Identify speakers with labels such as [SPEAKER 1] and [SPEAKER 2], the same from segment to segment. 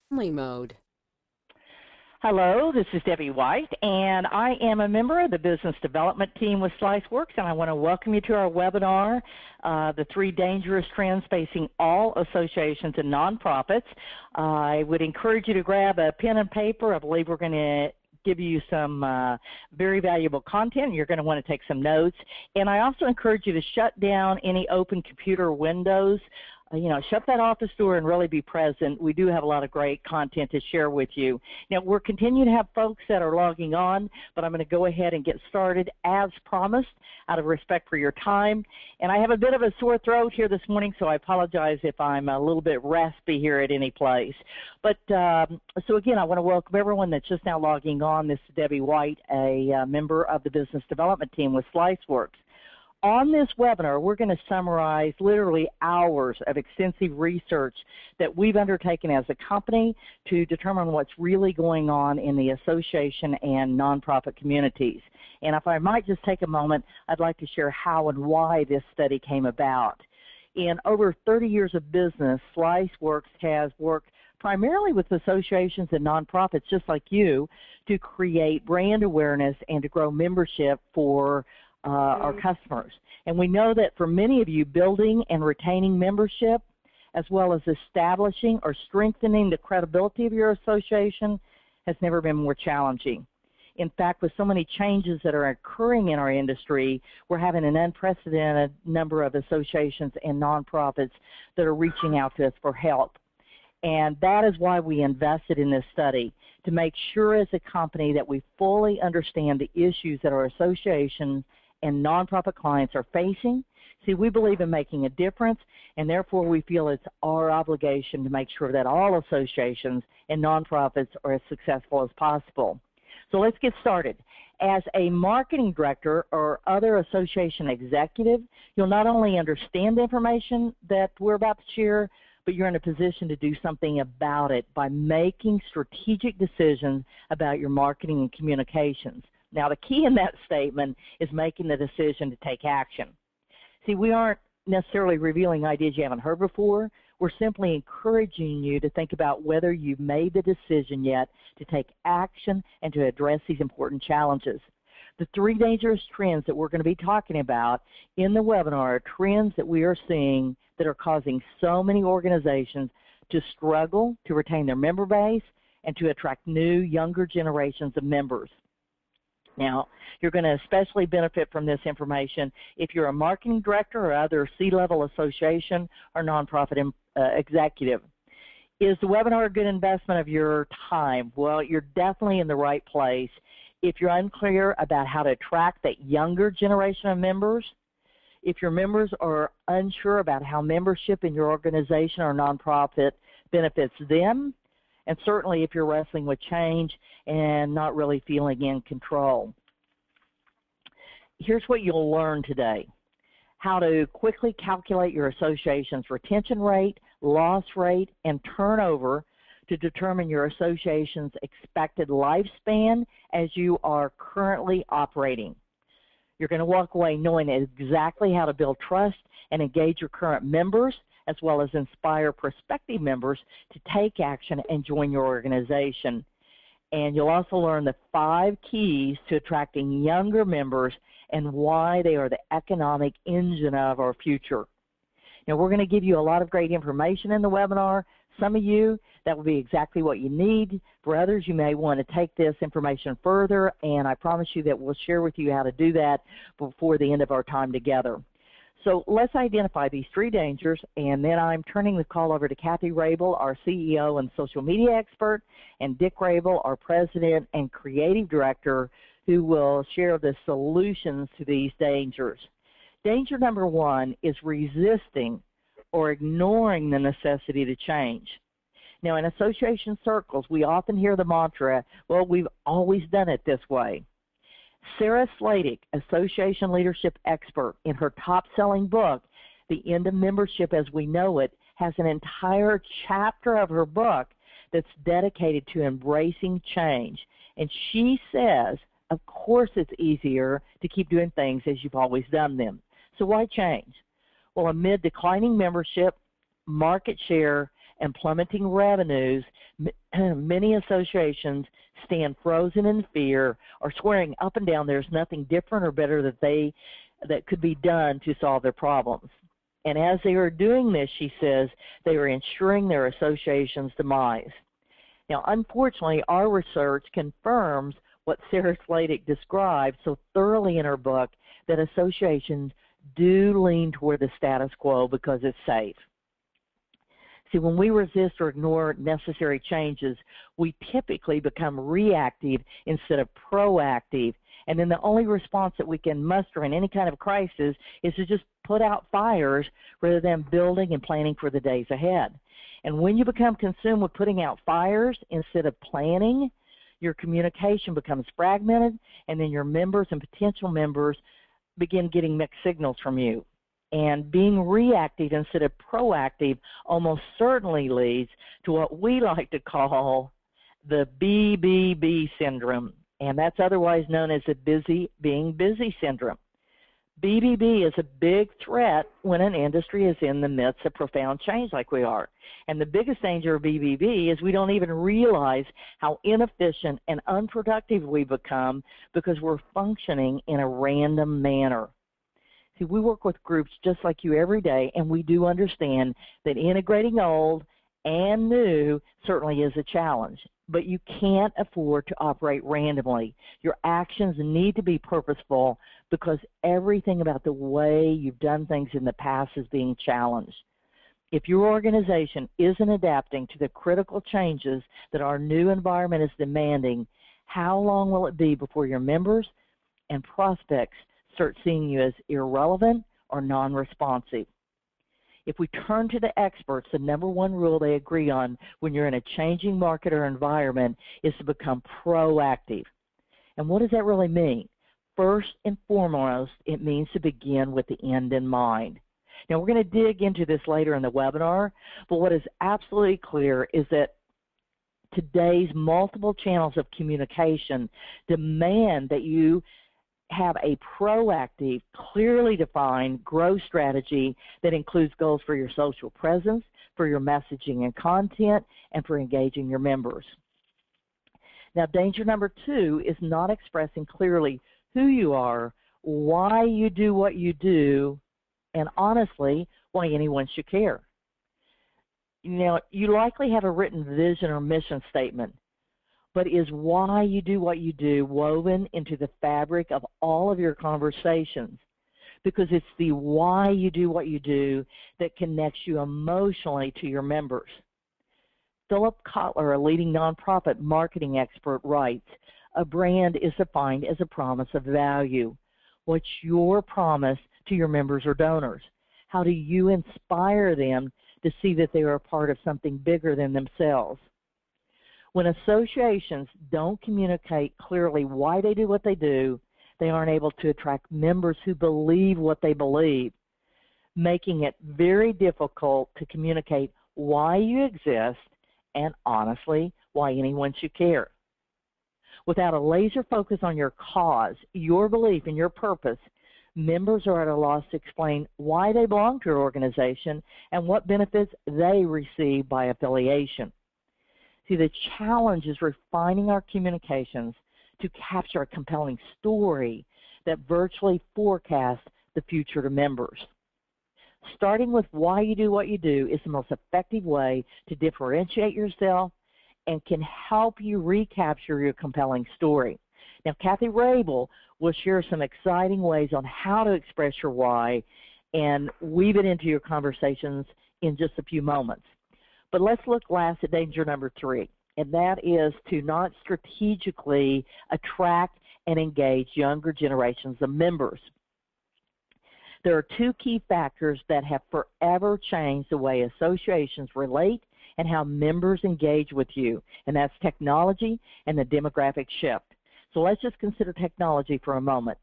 [SPEAKER 1] Family mode.
[SPEAKER 2] Hello, this is Debbie White, and I am a member of the business development team with SliceWorks, and I want to welcome you to our webinar, The 3 Dangerous Trends Facing All Associations and Nonprofits. I would encourage you to grab a pen and paper. I believe we're going to give you some very valuable content. You're going to want to take some notes. And I also encourage you to shut down any open computer windows. Shut that office door and really be present. We do have a lot of great content to share with you. Now, we're continuing to have folks that are logging on, but I'm going to go ahead and get started as promised out of respect for your time. And I have a bit of a sore throat here this morning, so I apologize if I'm a little bit raspy here at any place. But so again, I want to welcome everyone that's just now logging on. This is Debbie White, a member of the business development team with SliceWorks. On this webinar, we're going to summarize literally hours of extensive research that we've undertaken as a company to determine what's really going on in the association and nonprofit communities. And if I might just take a moment, I'd like to share how and why this study came about. In over 30 years of business, SliceWorks has worked primarily with associations and nonprofits just like you to create brand awareness and to grow membership for our customers. And we know that for many of you, building and retaining membership, as well as establishing or strengthening the credibility of your association, has never been more challenging. In fact, with so many changes that are occurring in our industry, we're having an unprecedented number of associations and nonprofits that are reaching out to us for help. And that is why we invested in this study, to make sure as a company that we fully understand the issues that our associations and nonprofit clients are facing. See, we believe in making a difference, and therefore we feel it's our obligation to make sure that all associations and nonprofits are as successful as possible. So let's get started. As a marketing director or other association executive, you'll not only understand the information that we're about to share, but you're in a position to do something about it by making strategic decisions about your marketing and communications. Now, the key in that statement is making the decision to take action. See, we aren't necessarily revealing ideas you haven't heard before. We're simply encouraging you to think about whether you've made the decision yet to take action and to address these important challenges. The 3 dangerous trends that we're going to be talking about in the webinar are trends that we are seeing that are causing so many organizations to struggle to retain their member base and to attract new, younger generations of members. Now, you're going to especially benefit from this information if you're a marketing director or other C-level association or nonprofit executive. Is the webinar a good investment of your time? Well, you're definitely in the right place. If you're unclear about how to attract that younger generation of members, if your members are unsure about how membership in your organization or nonprofit benefits them, and certainly if you're wrestling with change and not really feeling in control. Here's what you'll learn today: how to quickly calculate your association's retention rate, loss rate, and turnover to determine your association's expected lifespan as you are currently operating. You're going to walk away knowing exactly how to build trust and engage your current members, as well as inspire prospective members to take action and join your organization. And you'll also learn the 5 keys to attracting younger members and why they are the economic engine of our future. Now, we're going to give you a lot of great information in the webinar. Some of you, that will be exactly what you need. For others, you may want to take this information further, and I promise you that we'll share with you how to do that before the end of our time together. So let's identify these 3 dangers, and then I'm turning the call over to Kathy Rabel, our CEO and social media expert, and Dick Rabel, our president and creative director, who will share the solutions to these dangers. Danger number 1 is resisting or ignoring the necessity to change. Now, in association circles, we often hear the mantra, well, we've always done it this way. Sarah Slatic, association leadership expert, in her top-selling book, The End of Membership as We Know It, has an entire chapter of her book that's dedicated to embracing change. And she says, of course it's easier to keep doing things as you've always done them. So why change? Well, amid declining membership, market share, and plummeting revenues, many associations stand frozen in fear or swearing up and down there's nothing different or better that could be done to solve their problems. And as they are doing this, she says, they are ensuring their association's demise. Now, unfortunately, our research confirms what Sarah Sladek described so thoroughly in her book, that associations do lean toward the status quo because it's safe. See, when we resist or ignore necessary changes, we typically become reactive instead of proactive. And then the only response that we can muster in any kind of crisis is to just put out fires rather than building and planning for the days ahead. And when you become consumed with putting out fires instead of planning, your communication becomes fragmented, and then your members and potential members begin getting mixed signals from you. And being reactive instead of proactive almost certainly leads to what we like to call the BBB syndrome, and that's otherwise known as the being busy syndrome. BBB is a big threat when an industry is in the midst of profound change like we are. And the biggest danger of BBB is we don't even realize how inefficient and unproductive we become because we're functioning in a random manner. See, we work with groups just like you every day, and we do understand that integrating old and new certainly is a challenge. But you can't afford to operate randomly. Your actions need to be purposeful because everything about the way you've done things in the past is being challenged. If your organization isn't adapting to the critical changes that our new environment is demanding, how long will it be before your members and prospects start seeing you as irrelevant or non-responsive? If we turn to the experts, the number one rule they agree on when you're in a changing market or environment is to become proactive. And what does that really mean? First and foremost, it means to begin with the end in mind. Now, we're going to dig into this later in the webinar, but what is absolutely clear is that today's multiple channels of communication demand that you have a proactive, clearly defined growth strategy that includes goals for your social presence, for your messaging and content, and for engaging your members. Now, danger number two is not expressing clearly who you are, why you do what you do, and honestly, why anyone should care. Now, you likely have a written vision or mission statement, but is why you do what you do woven into the fabric of all of your conversations? Because it's the why you do what you do that connects you emotionally to your members. Philip Kotler, a leading nonprofit marketing expert, writes, a brand is defined as a promise of value. What's your promise to your members or donors? How do you inspire them to see that they are a part of something bigger than themselves? When associations don't communicate clearly why they do what they do, they aren't able to attract members who believe what they believe, making it very difficult to communicate why you exist and, honestly, why anyone should care. Without a laser focus on your cause, your belief, and your purpose, members are at a loss to explain why they belong to your organization and what benefits they receive by affiliation. See, the challenge is refining our communications to capture a compelling story that virtually forecasts the future to members. Starting with why you do what you do is the most effective way to differentiate yourself and can help you recapture your compelling story. Now, Kathy Rabel will share some exciting ways on how to express your why and weave it into your conversations in just a few moments. But let's look last at danger number three, and that is to not strategically attract and engage younger generations of members. There are two key factors that have forever changed the way associations relate and how members engage with you, and that's technology and the demographic shift. So let's just consider technology for a moment.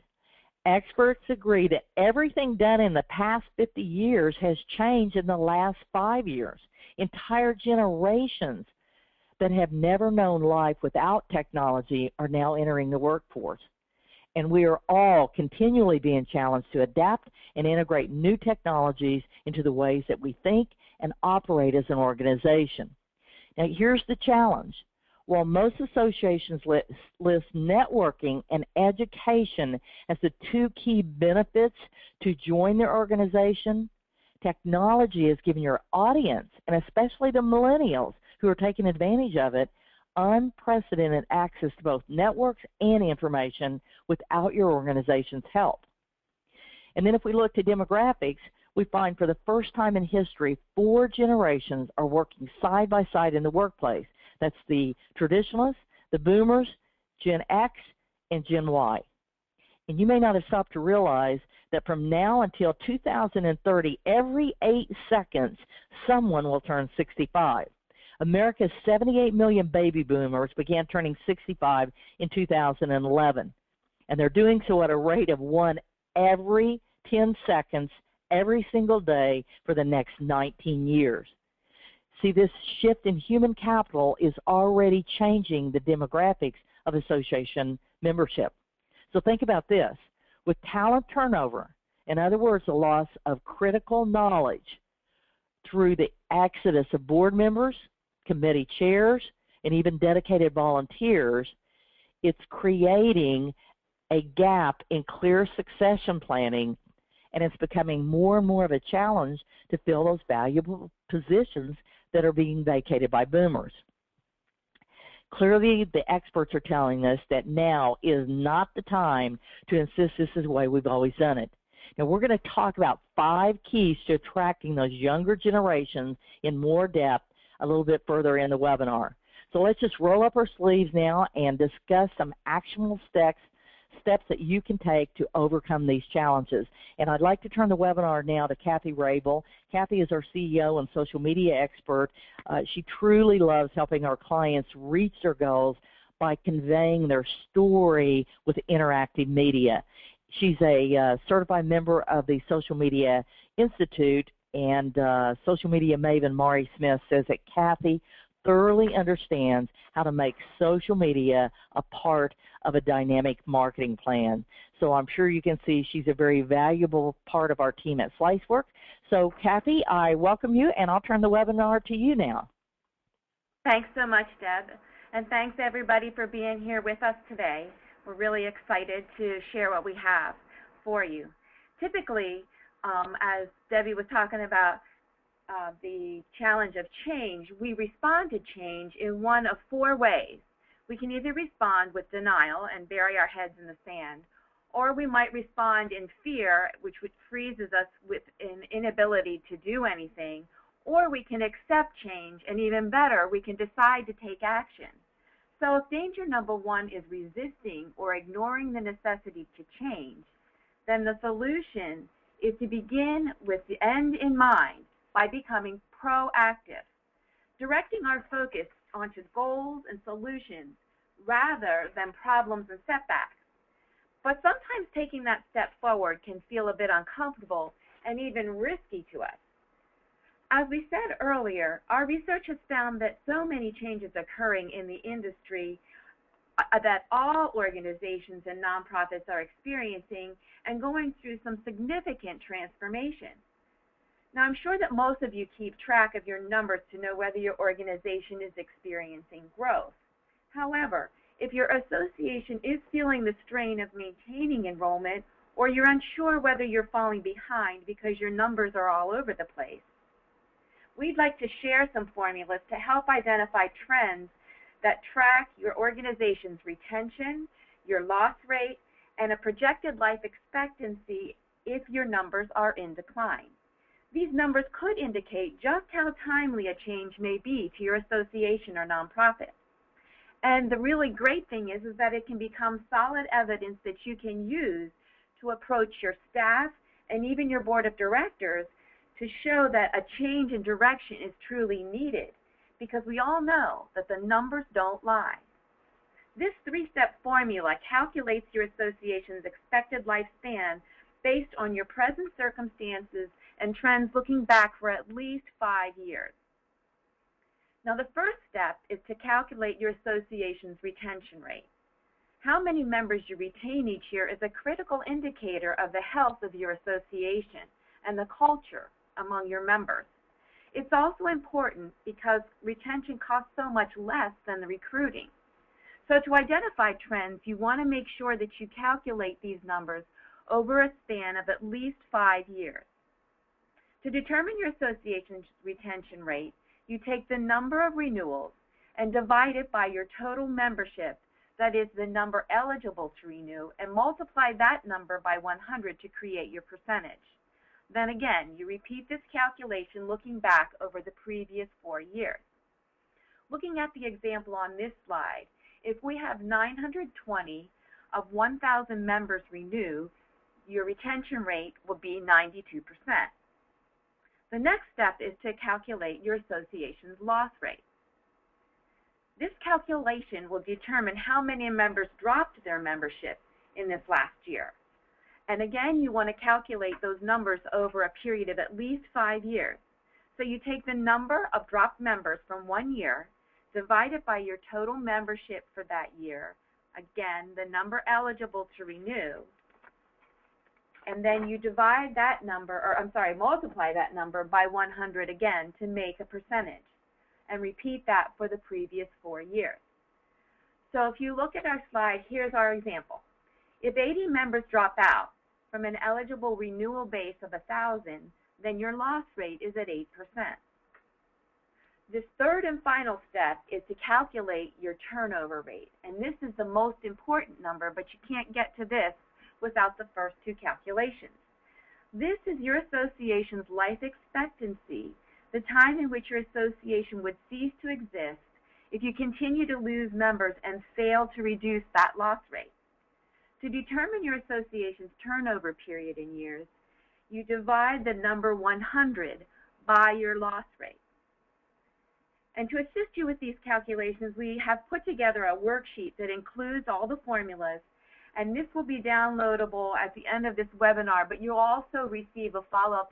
[SPEAKER 2] Experts agree that everything done in the past 50 years has changed in the last 5 years. Entire generations that have never known life without technology are now entering the workforce. And we are all continually being challenged to adapt and integrate new technologies into the ways that we think and operate as an organization. Now, here's the challenge. While most associations list networking and education as the two key benefits to join their organization, technology is giving your audience, and especially the millennials who are taking advantage of it, unprecedented access to both networks and information without your organization's help. And then if we look to demographics, we find for the first time in history, 4 generations are working side by side in the workplace. That's the traditionalists, the boomers, Gen X, and Gen Y. And you may not have stopped to realize that from now until 2030, every 8 seconds, someone will turn 65. America's 78 million baby boomers began turning 65 in 2011. And they're doing so at a rate of 1 every 10 seconds, every single day for the next 19 years. See, this shift in human capital is already changing the demographics of association membership. So think about this. With talent turnover, in other words, the loss of critical knowledge through the exodus of board members, committee chairs, and even dedicated volunteers, it's creating a gap in clear succession planning, and it's becoming more and more of a challenge to fill those valuable positions that are being vacated by boomers. Clearly, the experts are telling us that now is not the time to insist this is the way we've always done it. Now, we're going to talk about 5 keys to attracting those younger generations in more depth a little bit further in the webinar. So let's just roll up our sleeves now and discuss some actionable steps that you can take to overcome these challenges. And I'd like to turn the webinar now to Kathy Rabel. Kathy is our CEO and social media expert. She truly loves helping our clients reach their goals by conveying their story with interactive media. She's a certified member of the Social Media Institute, and social media maven Mari Smith says that Kathy thoroughly understands how to make social media a part of a dynamic marketing plan. So I'm sure you can see she's a very valuable part of our team at SliceWorks. So Kathy, I welcome you, and I'll turn the webinar to you now.
[SPEAKER 1] Thanks so much, Deb, and thanks everybody for being here with us today. We're really excited to share what we have for you. Typically, as Debbie was talking about, the challenge of change, we respond to change in one of 4 ways. We can either respond with denial and bury our heads in the sand, or we might respond in fear, which freezes us with an inability to do anything, or we can accept change, and even better, we can decide to take action. So if danger number 1 is resisting or ignoring the necessity to change, then the solution is to begin with the end in mind by becoming proactive, directing our focus onto goals and solutions rather than problems and setbacks. But sometimes taking that step forward can feel a bit uncomfortable and even risky to us. As we said earlier, our research has found that so many changes occurring in the industry that all organizations and nonprofits are experiencing and going through some significant transformation. Now, I'm sure that most of you keep track of your numbers to know whether your organization is experiencing growth. However, if your association is feeling the strain of maintaining enrollment, or you're unsure whether you're falling behind because your numbers are all over the place, we'd like to share some formulas to help identify trends that track your organization's retention, your loss rate, and a projected life expectancy if your numbers are in decline. These numbers could indicate just how timely a change may be to your association or nonprofit. And the really great thing is that it can become solid evidence that you can use to approach your staff and even your board of directors to show that a change in direction is truly needed, because we all know that the numbers don't lie. This 3-step formula calculates your association's expected lifespan based on your present circumstances and trends looking back for at least 5 years. Now, the first step is to calculate your association's retention rate. How many members you retain each year is a critical indicator of the health of your association and the culture among your members. It's also important because retention costs so much less than the recruiting. So to identify trends, you want to make sure that you calculate these numbers over a span of at least 5 years. To determine your association's retention rate, you take the number of renewals and divide it by your total membership, that is the number eligible to renew, and multiply that number by 100 to create your percentage. Then again, you repeat this calculation looking back over the previous 4 years. Looking at the example on this slide, if we have 920 of 1,000 members renew, your retention rate will be 92%. The next step is to calculate your association's loss rate. This calculation will determine how many members dropped their membership in this last year. And again, you want to calculate those numbers over a period of at least 5 years. So you take the number of dropped members from 1 year, divide it by your total membership for that year, again, the number eligible to renew, and then you divide that number, multiply that number by 100 again to make a percentage, and repeat that for the previous 4 years. So if you look at our slide, here's our example. If 80 members drop out from an eligible renewal base of 1,000, then your loss rate is at 8%. This third and final step is to calculate your turnover rate, and this is the most important number, but you can't get to this without the first two calculations. This is your association's life expectancy, the time in which your association would cease to exist if you continue to lose members and fail to reduce that loss rate. To determine your association's turnover period in years, you divide the number 100 by your loss rate. And to assist you with these calculations, we have put together a worksheet that includes all the formulas, and this will be downloadable at the end of this webinar, but you'll also receive a follow-up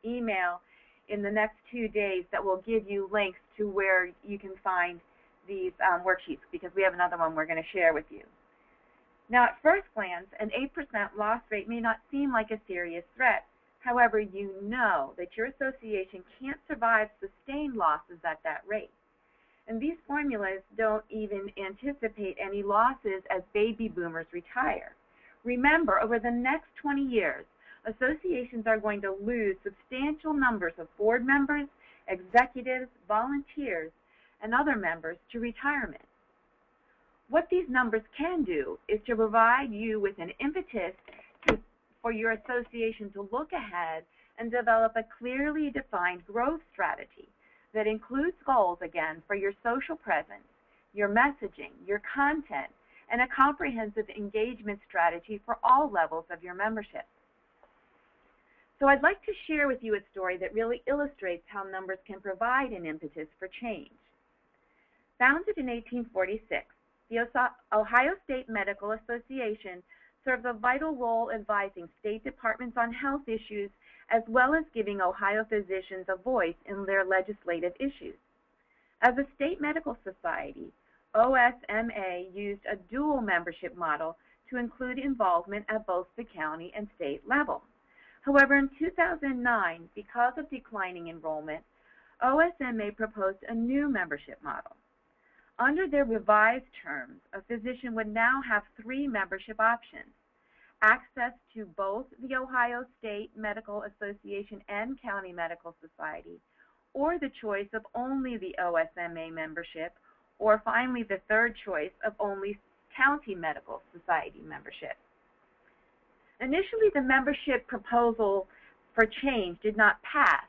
[SPEAKER 1] email in the next 2 days that will give you links to where you can find these worksheets, because we have another one we're going to share with you. Now, at first glance, an 8% loss rate may not seem like a serious threat. However, you know that your association can't survive sustained losses at that rate. And these formulas don't even anticipate any losses as baby boomers retire. Remember, over the next 20 years, associations are going to lose substantial numbers of board members, executives, volunteers, and other members to retirement. What these numbers can do is to provide you with an impetus for your association to look ahead and develop a clearly defined growth strategy that includes goals, again, for your social presence, your messaging, your content, and a comprehensive engagement strategy for all levels of your membership. So I'd like to share with you a story that really illustrates how numbers can provide an impetus for change. Founded in 1846, the Ohio State Medical Association serves a vital role advising state departments on health issues, as well as giving Ohio physicians a voice in their legislative issues. As a state medical society, OSMA used a dual membership model to include involvement at both the county and state level. However, in 2009, because of declining enrollment, OSMA proposed a new membership model. Under their revised terms, a physician would now have 3 membership options: access to both the Ohio State Medical Association and County Medical Society, or the choice of only the OSMA membership, or finally the third choice of only County Medical Society membership. Initially, the membership proposal for change did not pass,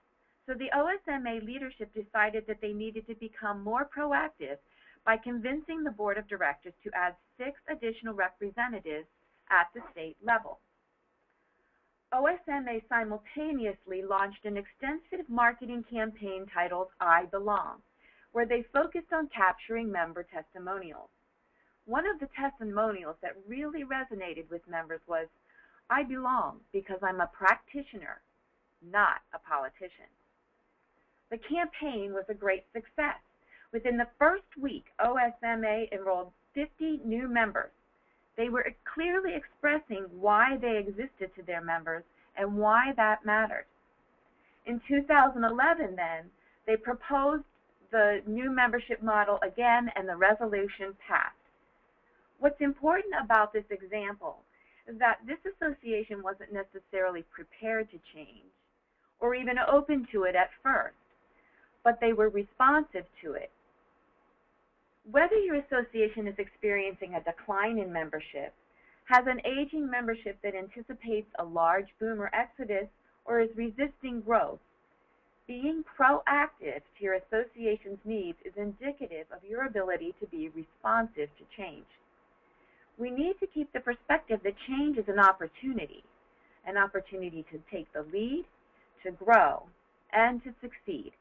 [SPEAKER 1] so the OSMA leadership decided that they needed to become more proactive by convincing the board of directors to add 6 additional representatives at the state level. OSMA simultaneously launched an extensive marketing campaign titled I Belong, where they focused on capturing member testimonials. One of the testimonials that really resonated with members was, "I belong because I'm a practitioner, not a politician." The campaign was a great success. Within the first week, OSMA enrolled 50 new members. They were clearly expressing why they existed to their members and why that mattered. In 2011, then, They proposed the new membership model again, and the resolution passed. What's important about this example is that this association wasn't necessarily prepared to change or even open to it at first, but they were responsive to it. Whether your association is experiencing a decline in membership, has an aging membership that anticipates a large boomer exodus, or is resisting growth, being proactive to your association's needs is indicative of your ability to be responsive to change. We need to keep the perspective that change is an opportunity to take the lead, to grow, and to succeed.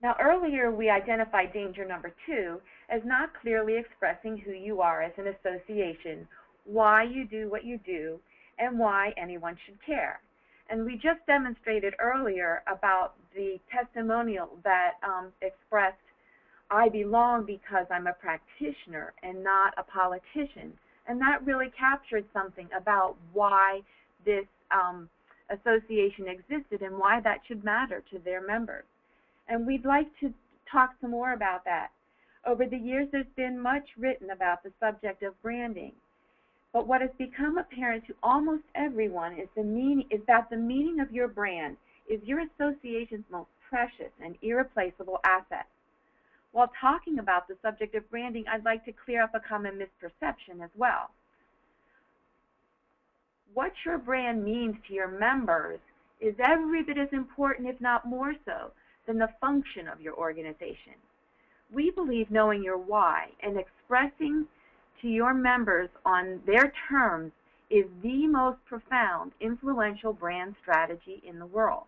[SPEAKER 1] Now, earlier we identified danger number 2 as not clearly expressing who you are as an association, why you do what you do, and why anyone should care. And we just demonstrated earlier about the testimonial that expressed, I belong because I'm a practitioner and not a politician. And that really captured something about why this association existed and why that should matter to their members. And we'd like to talk some more about that. Over the years, there's been much written about the subject of branding. But what has become apparent to almost everyone is that the meaning of your brand is your association's most precious and irreplaceable asset. While talking about the subject of branding, I'd like to clear up a common misperception as well. What your brand means to your members is every bit as important, if not more so, than the function of your organization. We believe knowing your why and expressing to your members on their terms is the most profound, influential brand strategy in the world.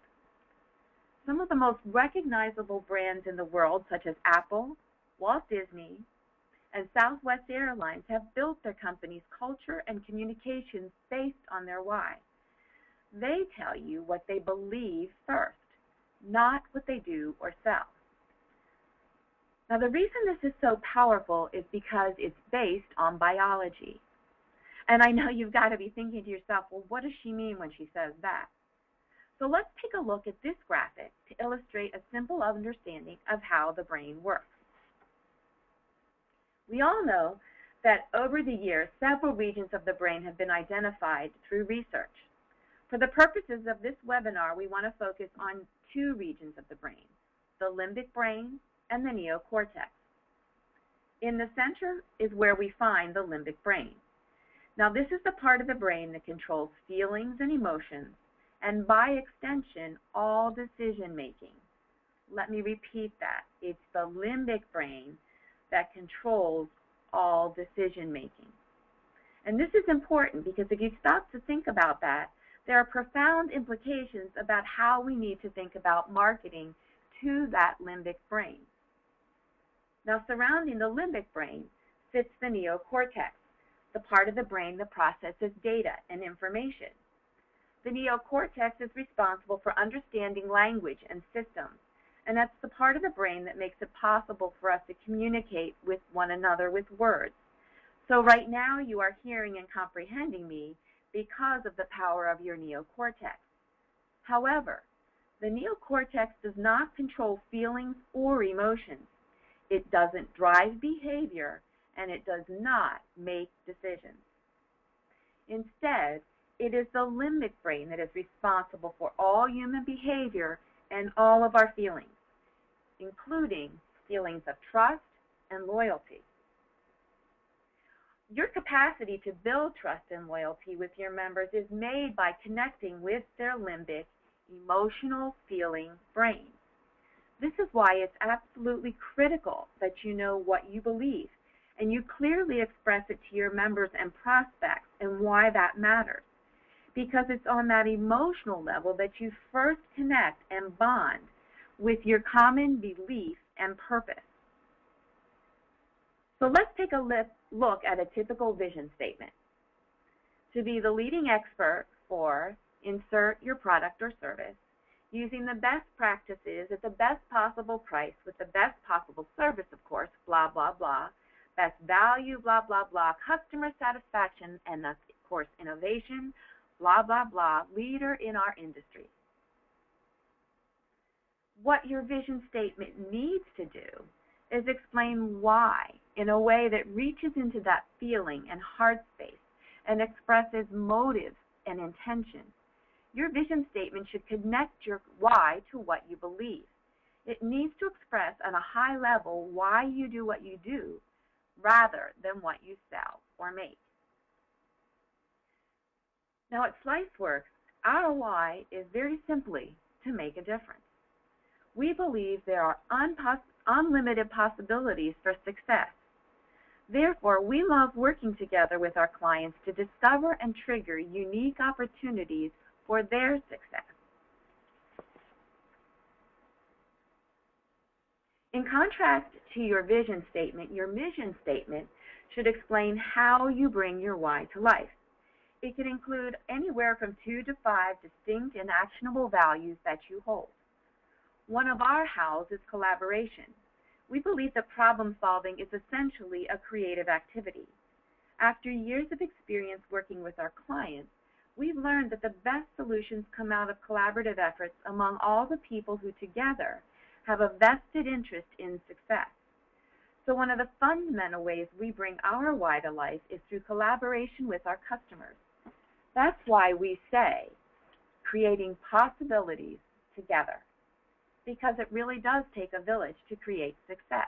[SPEAKER 1] Some of the most recognizable brands in the world, such as Apple, Walt Disney, and Southwest Airlines, have built their company's culture and communications based on their why. They tell you what they believe first, not what they do or sell. Now, the reason this is so powerful is because it's based on biology. And I know you've got to be thinking to yourself, well, what does she mean when she says that? So let's take a look at this graphic to illustrate a simple understanding of how the brain works. We all know that over the years, several regions of the brain have been identified through research. For the purposes of this webinar, we want to focus on 2 regions of the brain, the limbic brain and the neocortex. In the center is where we find the limbic brain. Now, this is the part of the brain that controls feelings and emotions, and by extension, all decision-making. Let me repeat that. It's the limbic brain that controls all decision-making. And this is important because if you stop to think about that, there are profound implications about how we need to think about marketing to that limbic brain. Now, surrounding the limbic brain sits the neocortex, the part of the brain that processes data and information. The neocortex is responsible for understanding language and systems, and that's the part of the brain that makes it possible for us to communicate with one another with words. So right now you are hearing and comprehending me because of the power of your neocortex. However, the neocortex does not control feelings or emotions. It doesn't drive behavior, and it does not make decisions. Instead, it is the limbic brain that is responsible for all human behavior and all of our feelings, including feelings of trust and loyalty. Your capacity to build trust and loyalty with your members is made by connecting with their limbic, emotional, feeling brain. This is why it's absolutely critical that you know what you believe, and you clearly express it to your members and prospects and why that matters. Because it's on that emotional level that you first connect and bond with your common belief and purpose. So let's take a look at a typical vision statement. To be the leading expert for insert your product or service, using the best practices at the best possible price with the best possible service, of course, blah, blah, blah, best value, blah, blah, blah, customer satisfaction, and of course, innovation, blah, blah, blah, leader in our industry. What your vision statement needs to do is explain why in a way that reaches into that feeling and heart space and expresses motives and intention. Your vision statement should connect your why to what you believe. It needs to express on a high level why you do what you do rather than what you sell or make. Now at SliceWorks, our why is very simply to make a difference. We believe there are unlimited possibilities for success. Therefore, we love working together with our clients to discover and trigger unique opportunities for their success. In contrast to your vision statement, your mission statement should explain how you bring your why to life. It can include anywhere from 2 to 5 distinct and actionable values that you hold. One of our hows is collaboration. We believe that problem solving is essentially a creative activity. After years of experience working with our clients, we've learned that the best solutions come out of collaborative efforts among all the people who together have a vested interest in success. So one of the fundamental ways we bring our why to life is through collaboration with our customers. That's why we say creating possibilities together, because it really does take a village to create success.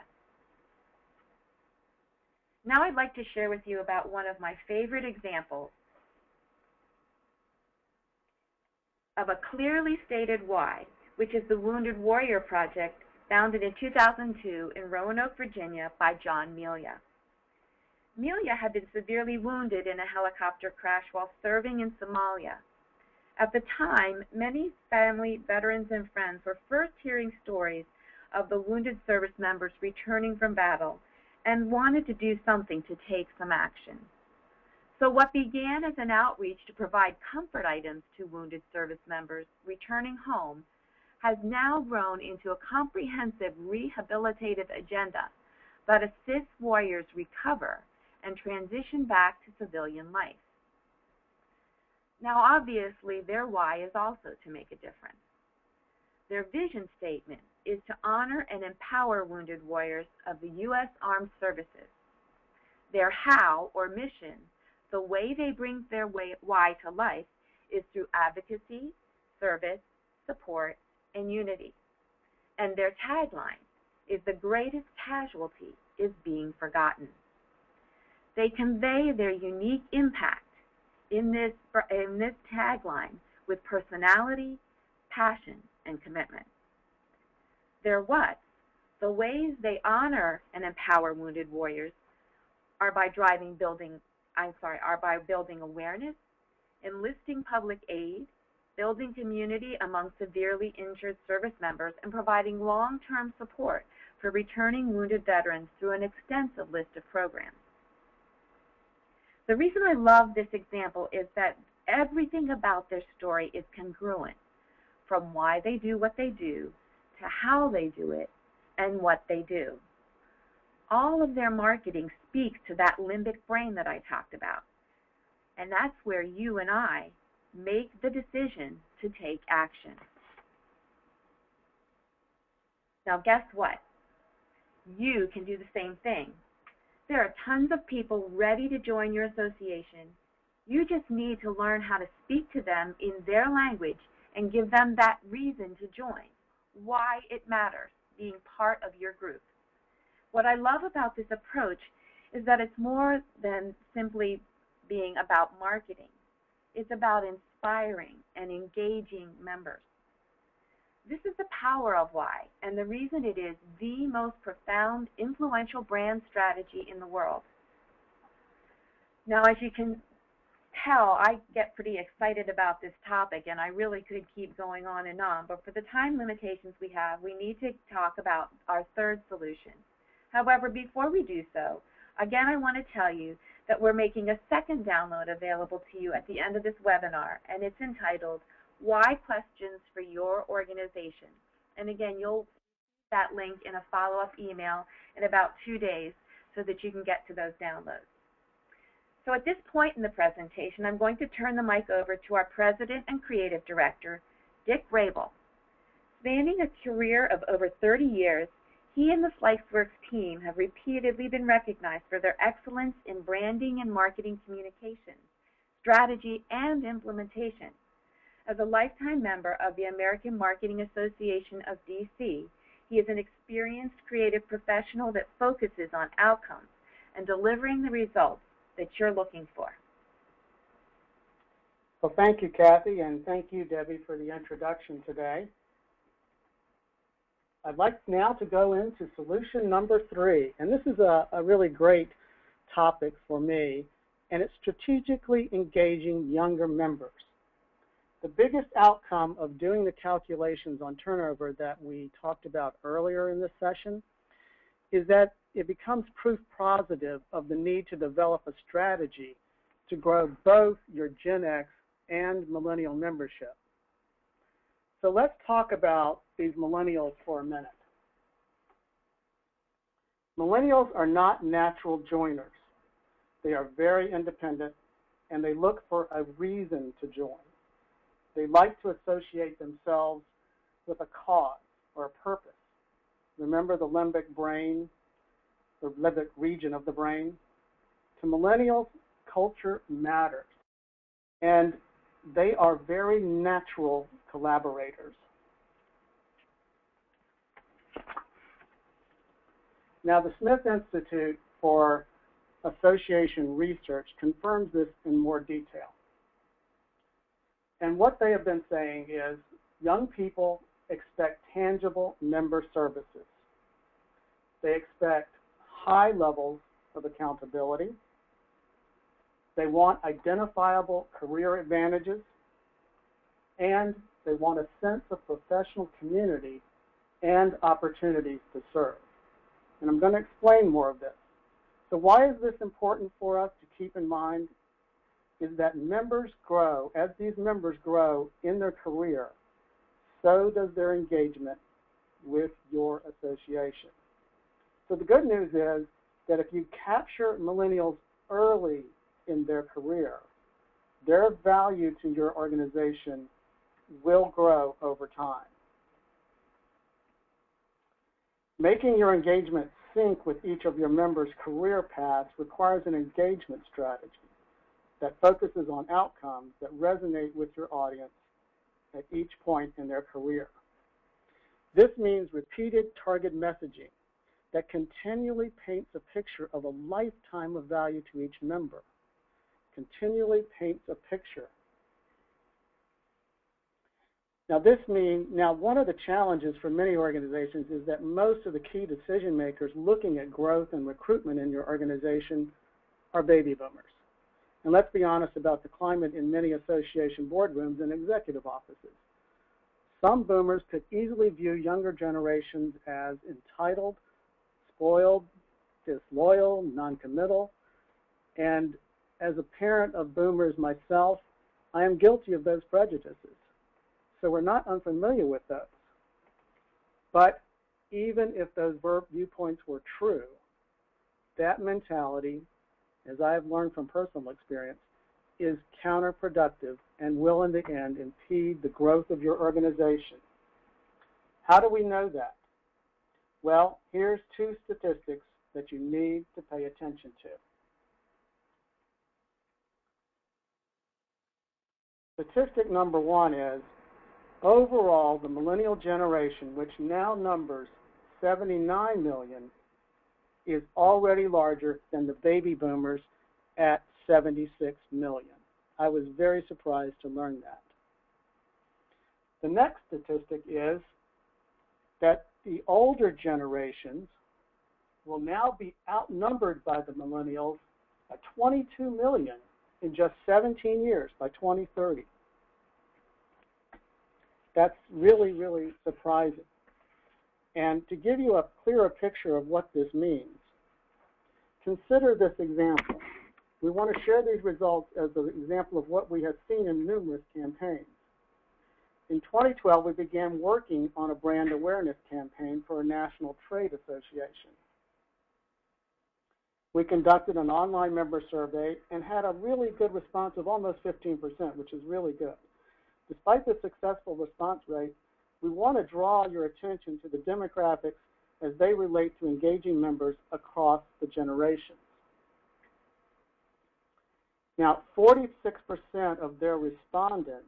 [SPEAKER 1] Now I'd like to share with you about one of my favorite examples of a clearly stated why, which is the Wounded Warrior Project, founded in 2002 in Roanoke, Virginia by John Melia. Melia had been severely wounded in a helicopter crash while serving in Somalia. At the time, many family, veterans, and friends were first hearing stories of the wounded service members returning from battle and wanted to do something to take some action. So what began as an outreach to provide comfort items to wounded service members returning home has now grown into a comprehensive rehabilitative agenda that assists warriors recover and transition back to civilian life. Now, obviously, their why is also to make a difference. Their vision statement is to honor and empower wounded warriors of the U.S. Armed Services. Their how, or mission, the way they bring their why to life, is through advocacy, service, support, and unity. And their tagline is the greatest casualty is being forgotten. They convey their unique impact in this tagline with personality, passion, and commitment. Their what? The ways they honor and empower wounded warriors are by building awareness, enlisting public aid, building community among severely injured service members, and providing long-term support for returning wounded veterans through an extensive list of programs. The reason I love this example is that everything about their story is congruent, from why they do what they do to how they do it and what they do. All of their marketing speaks to that limbic brain that I talked about, and that's where you and I make the decision to take action. Now guess what? You can do the same thing. There are tons of people ready to join your association. You just need to learn how to speak to them in their language and give them that reason to join, why it matters being part of your group. What I love about this approach is that it's more than simply being about marketing. It's about inspiring and engaging members. This is the power of why, and the reason it is the most profound, influential brand strategy in the world. Now, as you can tell, I get pretty excited about this topic, and I really could keep going on and on, but for the time limitations we have, we need to talk about our third solution. However, before we do so, again, I want to tell you that we're making a second download available to you at the end of this webinar, and it's entitled Why Questions for Your Organization. And again, you'll see that link in a follow-up email in about 2 days so that you can get to those downloads. So at this point in the presentation, I'm going to turn the mic over to our President and Creative Director, Dick Rabel. Spanning a career of over 30 years, he and the SliceWorks team have repeatedly been recognized for their excellence in branding and marketing communications, strategy, and implementation. As a lifetime member of the American Marketing Association of DC, he is an experienced creative professional that focuses on outcomes and delivering the results that you're looking for.
[SPEAKER 3] Well, thank you, Kathy, and thank you, Debbie, for the introduction today. I'd like now to go into solution number 3, and this is a really great topic for me, and it's strategically engaging younger members. The biggest outcome of doing the calculations on turnover that we talked about earlier in this session is that it becomes proof positive of the need to develop a strategy to grow both your Gen X and millennial membership. So let's talk about these millennials for a minute. Millennials are not natural joiners. They are very independent, and they look for a reason to join. They like to associate themselves with a cause or a purpose. Remember the limbic brain, the limbic region of the brain? To millennials, culture matters, and they are very natural collaborators. Now, the Smith Institute for Association Research confirms this in more detail. And what they have been saying is young people expect tangible member services. They expect high levels of accountability. They want identifiable career advantages, and they want a sense of professional community and opportunities to serve. And I'm going to explain more of this. So why is this important for us to keep in mind? Is that members grow, as these members grow in their career, so does their engagement with your association. So the good news is that if you capture millennials early in their career, their value to your organization will grow over time. Making your engagement sync with each of your members' career paths requires an engagement strategy that focuses on outcomes that resonate with your audience at each point in their career. This means repeated target messaging that continually paints a picture of a lifetime of value to each member. Continually paints a picture. Now one of the challenges for many organizations is that most of the key decision makers looking at growth and recruitment in your organization are baby boomers. And let's be honest about the climate in many association boardrooms and executive offices. Some boomers could easily view younger generations as entitled, spoiled, disloyal, non-committal, and as a parent of boomers myself, I am guilty of those prejudices. So we're not unfamiliar with those. But even if those viewpoints were true, that mentality, as I have learned from personal experience, is counterproductive and will in the end impede the growth of your organization. How do we know that? Well, here's 2 statistics that you need to pay attention to. Statistic number 1 is, overall, the millennial generation, which now numbers 79 million, is already larger than the baby boomers at 76 million. I was very surprised to learn that. The next statistic is that the older generations will now be outnumbered by the millennials by 22 million in just 17 years by 2030. That's really, really surprising. And to give you a clearer picture of what this means, consider this example. We want to share these results as an example of what we have seen in numerous campaigns. In 2012, we began working on a brand awareness campaign for a national trade association. We conducted an online member survey and had a really good response of almost 15%, which is really good. Despite the successful response rate, we want to draw your attention to the demographics as they relate to engaging members across the generations. Now, 46% of their respondents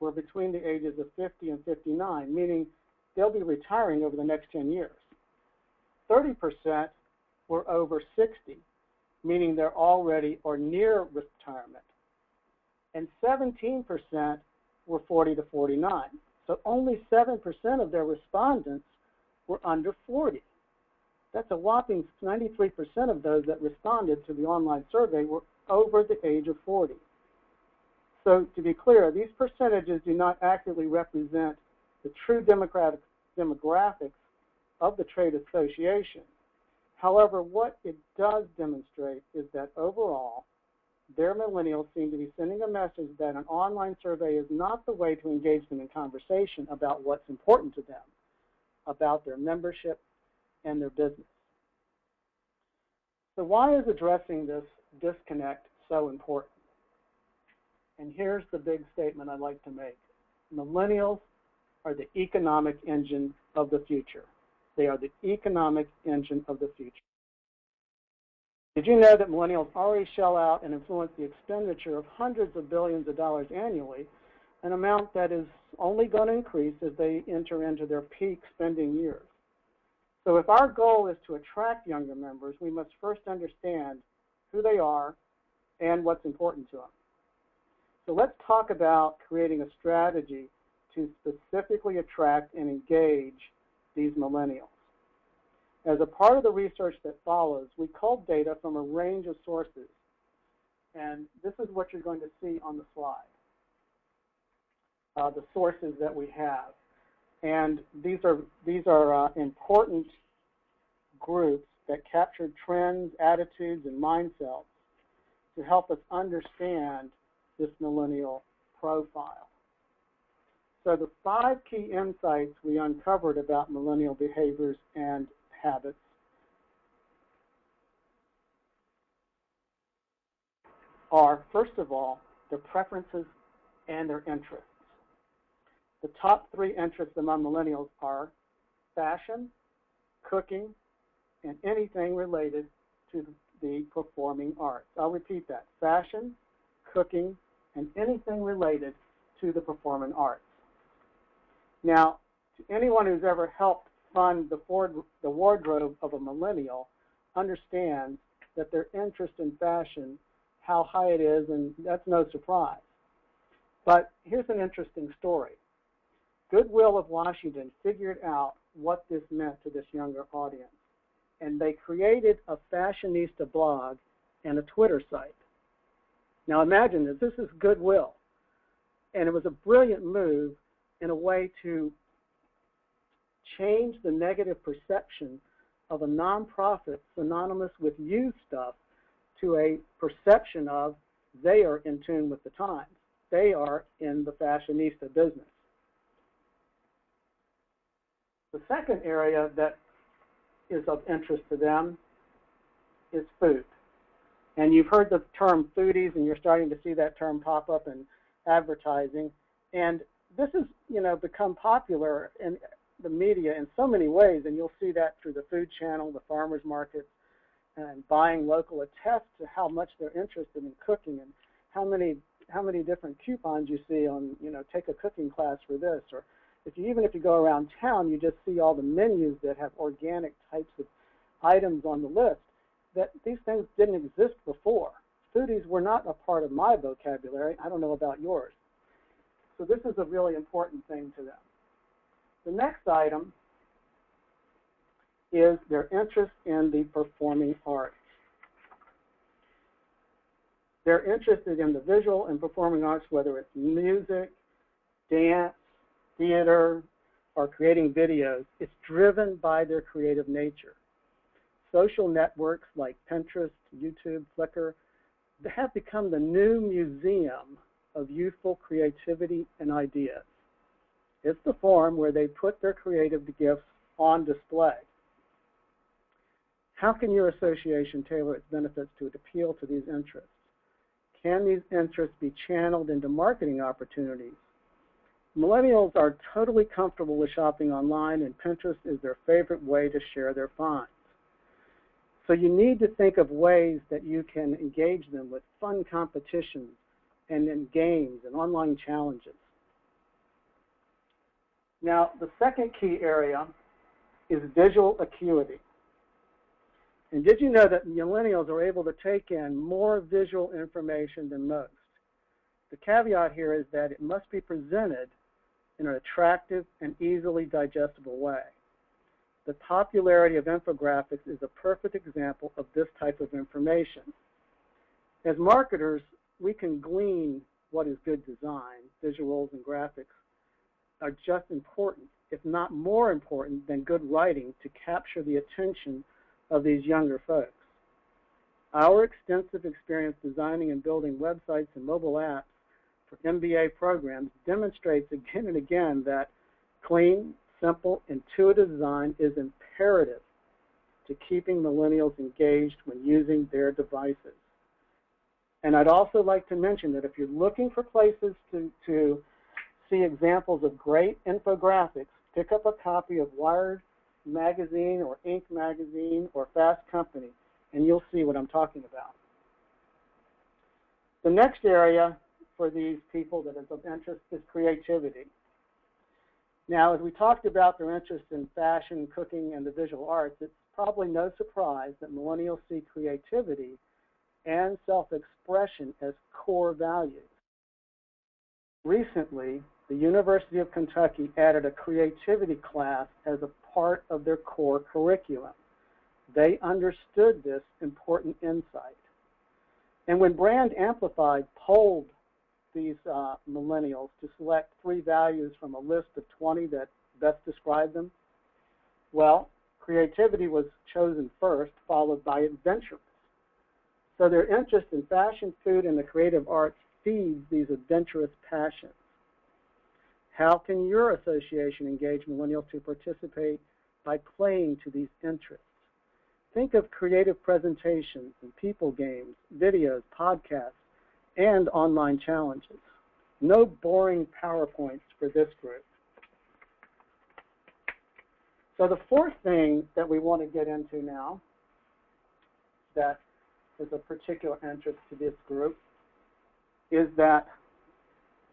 [SPEAKER 3] were between the ages of 50 and 59, meaning they'll be retiring over the next 10 years. 30% were over 60, meaning they're already or near retirement. And 17% were 40 to 49. So only 7% of their respondents were under 40. That's a whopping 93% of those that responded to the online survey were over the age of 40. So to be clear, these percentages do not accurately represent the true demographics of the trade association. However, what it does demonstrate is that overall, their millennials seem to be sending a message that an online survey is not the way to engage them in conversation about what's important to them, about their membership and their business. So why is addressing this disconnect so important? And here's the big statement I'd like to make. Millennials are the economic engine of the future. They are the economic engine of the future. Did you know that millennials already shell out and influence the expenditure of hundreds of billions of dollars annually, an amount that is only going to increase as they enter into their peak spending years? So if our goal is to attract younger members, we must first understand who they are and what's important to them. So let's talk about creating a strategy to specifically attract and engage these millennials. As a part of the research that follows, we culled data from a range of sources. And this is what you're going to see on the slide, the sources that we have. And these are important groups that captured trends, attitudes, and mindsets to help us understand this millennial profile. So the 5 key insights we uncovered about millennial behaviors and habits are, first of all, their preferences and their interests. The top 3 interests among millennials are fashion, cooking, and anything related to the performing arts. I'll repeat that: fashion, cooking, and anything related to the performing arts. Now, to anyone who's ever helped fund the wardrobe of a millennial understands that their interest in fashion, how high it is, and that's no surprise. But here's an interesting story. Goodwill of Washington figured out what this meant to this younger audience, and they created a fashionista blog and a Twitter site. Now imagine this. This is Goodwill, and it was a brilliant move in a way to change the negative perception of a nonprofit synonymous with used stuff to a perception of they are in tune with the times. They are in the fashionista business. The second area that is of interest to them is food. And you've heard the term foodies, and you're starting to see that term pop up in advertising. And this has, become popular in the media in so many ways, and you'll see that through the food channel, the farmers markets, and buying local attests to how much they're interested in cooking and how many different coupons you see on, take a cooking class for this, or even if you go around town, you just see all the menus that have organic types of items on the list. That these things didn't exist before. Foodies were not a part of my vocabulary. I don't know about yours. So this is a really important thing to them. The next item is their interest in the performing arts. They're interested in the visual and performing arts, whether it's music, dance, theater, or creating videos. It's driven by their creative nature. Social networks like Pinterest, YouTube, Flickr, they have become the new museum of youthful creativity and ideas. It's the forum where they put their creative gifts on display. How can your association tailor its benefits to appeal to these interests? Can these interests be channeled into marketing opportunities? Millennials are totally comfortable with shopping online, and Pinterest is their favorite way to share their finds. So you need to think of ways that you can engage them with fun competitions and in games and online challenges. Now, the second key area is visual acuity. And did you know that millennials are able to take in more visual information than most? The caveat here is that it must be presented in an attractive and easily digestible way. The popularity of infographics is a perfect example of this type of information. As marketers, we can glean what is good design. Visuals and graphics are just important, if not more important, than good writing to capture the attention of these younger folks. Our extensive experience designing and building websites and mobile apps for MBA programs demonstrates again and again that clean, simple, intuitive design is imperative to keeping millennials engaged when using their devices. And I'd also like to mention that if you're looking for places to see examples of great infographics, pick up a copy of Wired magazine or Inc. magazine or Fast Company, and you'll see what I'm talking about. The next area for these people that is of interest is creativity. Now, as we talked about their interest in fashion, cooking, and the visual arts, it's probably no surprise that millennials see creativity and self-expression as core values. Recently, the University of Kentucky added a creativity class as a part of their core curriculum. They understood this important insight. And when Brand Amplified polled these millennials to select 3 values from a list of 20 that best describe them, well, creativity was chosen first, followed by adventurous. So their interest in fashion, food, and the creative arts feeds these adventurous passions. How can your association engage millennials to participate by playing to these interests? Think of creative presentations and people games, videos, podcasts, and online challenges. No boring PowerPoints for this group. So the fourth thing that we want to get into now that is of particular interest to this group is that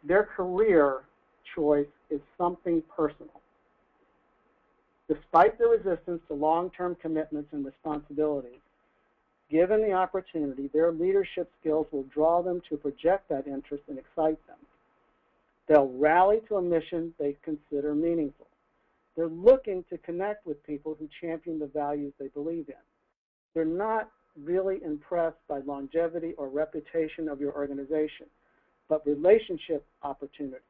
[SPEAKER 3] their career choice is something personal. Despite the resistance to long-term commitments and responsibilities, given the opportunity, their leadership skills will draw them to project that interest and excite them. They'll rally to a mission they consider meaningful. They're looking to connect with people who champion the values they believe in. They're not really impressed by longevity or reputation of your organization, but relationship opportunities,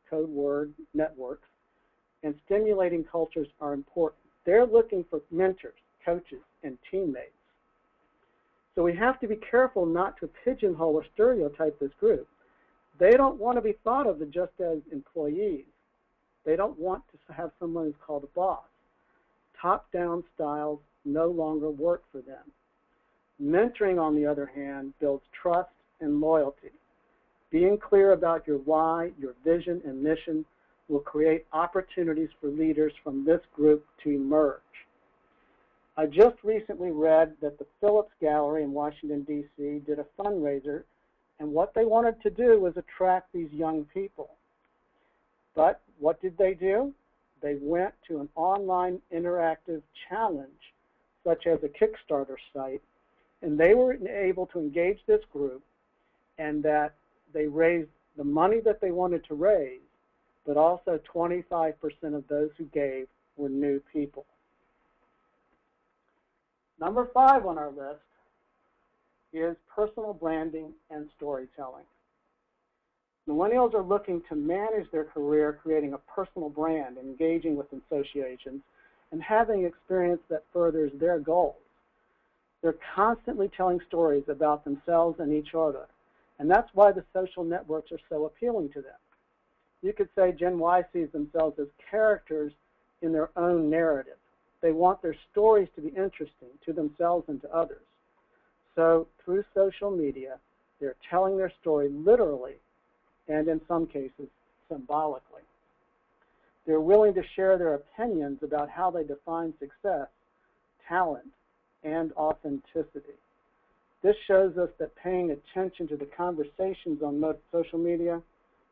[SPEAKER 3] code word, networks, and stimulating cultures are important. They're looking for mentors, coaches, and teammates. So we have to be careful not to pigeonhole or stereotype this group. They don't want to be thought of just as employees. They don't want to have someone who's called a boss. Top-down styles no longer work for them. Mentoring, on the other hand, builds trust and loyalty. Being clear about your why, your vision, and mission will create opportunities for leaders from this group to emerge. I just recently read that the Phillips Gallery in Washington, D.C. did a fundraiser, and what they wanted to do was attract these young people. But what did they do? They went to an online interactive challenge, such as a Kickstarter site, and they were able to engage this group, and that they raised the money that they wanted to raise, but also 25% of those who gave were new people. Number 5 on our list is personal branding and storytelling. Millennials are looking to manage their career creating a personal brand, engaging with associations, and having experience that furthers their goals. They're constantly telling stories about themselves and each other, and that's why the social networks are so appealing to them. You could say Gen Y sees themselves as characters in their own narrative. They want their stories to be interesting to themselves and to others. So through social media, they're telling their story literally and in some cases symbolically. They're willing to share their opinions about how they define success, talent, and authenticity. This shows us that paying attention to the conversations on social media,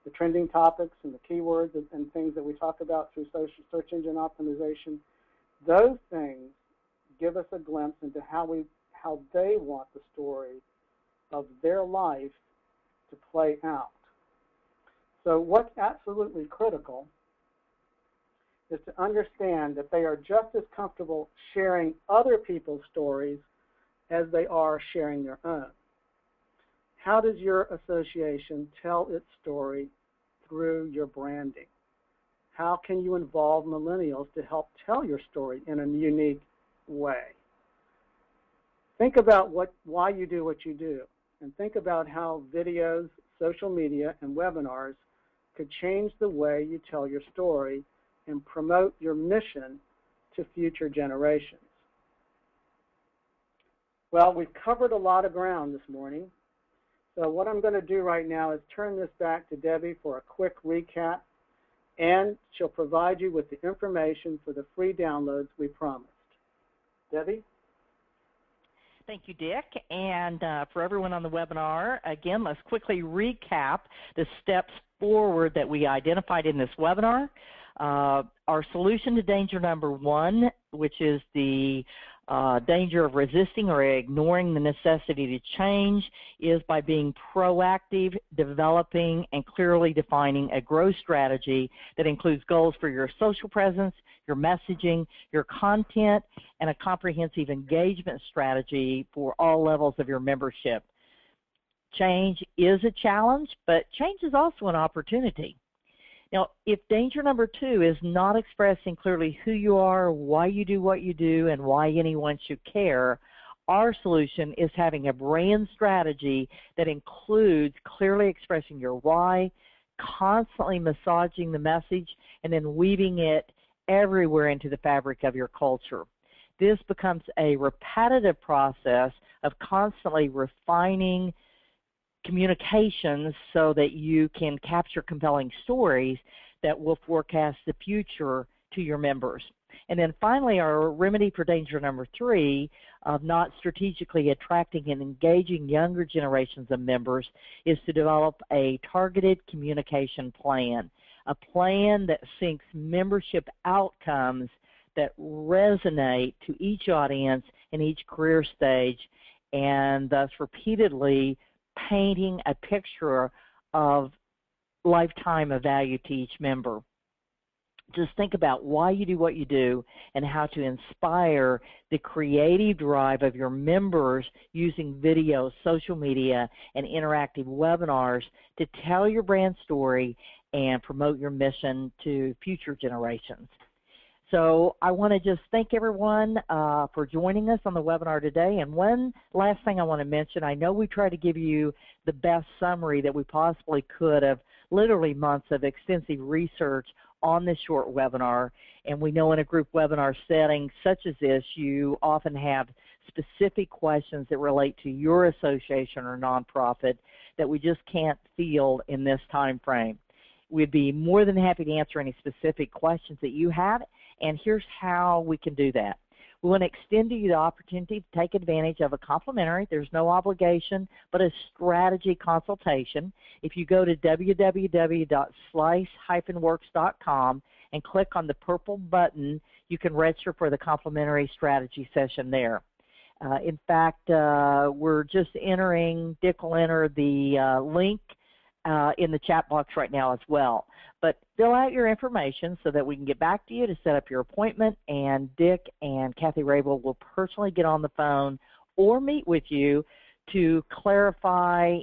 [SPEAKER 3] the trending topics and the keywords and things that we talk about through search engine optimization, those things give us a glimpse into how they want the story of their life to play out. So what's absolutely critical is to understand that they are just as comfortable sharing other people's stories as they are sharing their own. How does your association tell its story through your branding? How can you involve millennials to help tell your story in a unique way? Think about why you do what you do, and think about how videos, social media, and webinars could change the way you tell your story and promote your mission to future generations. Well, we've covered a lot of ground this morning. So what I'm going to do right now is turn this back to Debbie for a quick recap, and she'll provide you with the information for the free downloads we promised. Debbie?
[SPEAKER 2] Thank you, Dick. And for everyone on the webinar, again, let's quickly recap the steps forward that we identified in this webinar. Our solution to danger number one, which is the danger of resisting or ignoring the necessity to change, is by being proactive, developing, and clearly defining a growth strategy that includes goals for your social presence, your messaging, your content, and a comprehensive engagement strategy for all levels of your membership. Change is a challenge, but change is also an opportunity. Now, if danger number two is not expressing clearly who you are, why you do what you do, and why anyone should care, our solution is having a brand strategy that includes clearly expressing your why, constantly massaging the message, and then weaving it everywhere into the fabric of your culture. This becomes a repetitive process of constantly refining communications so that you can capture compelling stories that will forecast the future to your members. And then finally, our remedy for danger number three of not strategically attracting and engaging younger generations of members is to develop a targeted communication plan, a plan that syncs membership outcomes that resonate to each audience in each career stage, and thus repeatedly painting a picture of lifetime of value to each member. Just think about why you do what you do and how to inspire the creative drive of your members using video, social media, and interactive webinars to tell your brand story and promote your mission to future generations. So I want to just thank everyone for joining us on the webinar today. And one last thing I want to mention, I know we tried to give you the best summary that we possibly could of literally months of extensive research on this short webinar. And we know in a group webinar setting such as this, you often have specific questions that relate to your association or nonprofit that we just can't field in this time frame. We'd be more than happy to answer any specific questions that you have, and here's how we can do that. We want to extend to you the opportunity to take advantage of a complimentary, there's no obligation, but a strategy consultation. If you go to www.slice-works.com and click on the purple button, you can register for the complimentary strategy session there. In fact, we're just entering, Dick will enter the link in the chat box right now as well. But fill out your information so that we can get back to you to set up your appointment, and Dick and Kathy Rabel will personally get on the phone or meet with you to clarify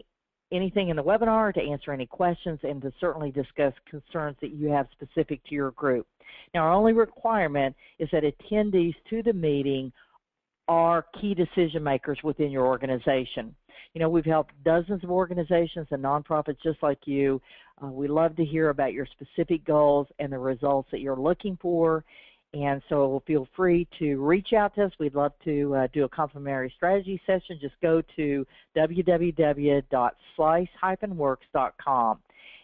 [SPEAKER 2] anything in the webinar, to answer any questions, and to certainly discuss concerns that you have specific to your group. Now, our only requirement is that attendees to the meeting are key decision makers within your organization. You know, we've helped dozens of organizations and nonprofits just like you. We love to hear about your specific goals and the results that you're looking for. And so feel free to reach out to us. We'd love to do a complimentary strategy session. Just go to www.slice-works.com.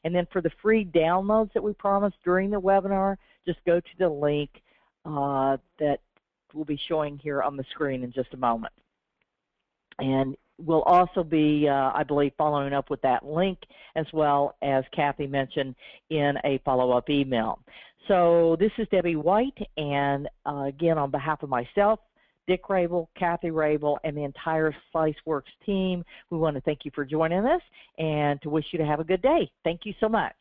[SPEAKER 2] And then for the free downloads that we promised during the webinar, just go to the link that we'll be showing here on the screen in just a moment. And we'll also be, I believe, following up with that link as well as Kathy mentioned in a follow-up email. So this is Debbie White, and again, on behalf of myself, Dick Rabel, Kathy Rabel, and the entire SliceWorks team, we want to thank you for joining us and to wish you to have a good day. Thank you so much.